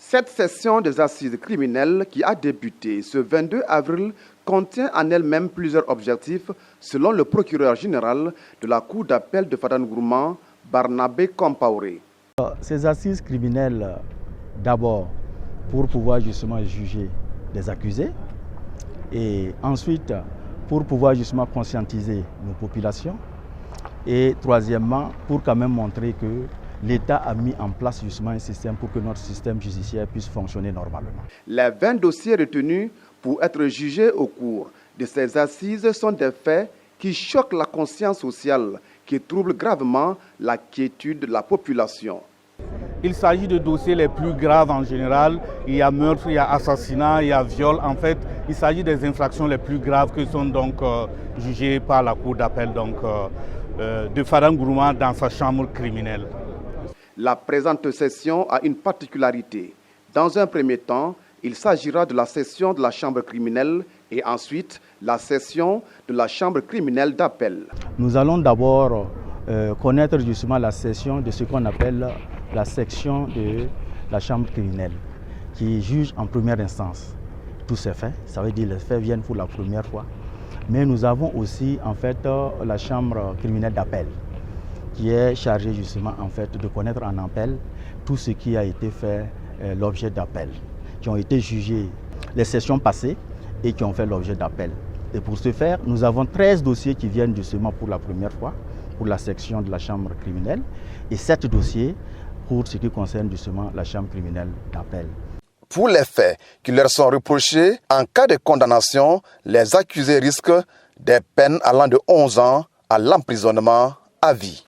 Cette session des assises criminelles qui a débuté ce 22 avril contient en elle-même plusieurs objectifs selon le procureur général de la Cour d'appel de Fadane-Gourma, Barnabé Compaoré. Ces assises criminelles, d'abord pour pouvoir justement juger des accusés et ensuite pour pouvoir justement conscientiser nos populations et troisièmement pour quand même montrer que l'État a mis en place justement un système pour que notre système judiciaire puisse fonctionner normalement. Les 20 dossiers retenus pour être jugés au cours de ces assises sont des faits qui choquent la conscience sociale, qui troublent gravement la quiétude de la population. Il s'agit de dossiers les plus graves en général. Il y a meurtre, il y a assassinat, il y a viol. En fait, il s'agit des infractions les plus graves qui sont donc jugées par la Cour d'appel de Fadane-Gourma dans sa chambre criminelle. La présente session a une particularité. Dans un premier temps, il s'agira de la session de la chambre criminelle et ensuite la session de la chambre criminelle d'appel. Nous allons d'abord connaître justement la session de ce qu'on appelle la section de la chambre criminelle qui juge en première instance tous ces faits. Ça veut dire que les faits viennent pour la première fois. Mais nous avons aussi en fait la chambre criminelle d'appel qui est chargée justement en fait de connaître en appel tout ce qui a été fait l'objet d'appel, qui ont été jugés les sessions passées et qui ont fait l'objet d'appel. Et pour ce faire, nous avons 13 dossiers qui viennent justement pour la première fois pour la section de la chambre criminelle et 7 dossiers pour ce qui concerne justement la chambre criminelle d'appel. Pour les faits qui leur sont reprochés, en cas de condamnation, les accusés risquent des peines allant de 11 ans à l'emprisonnement à vie.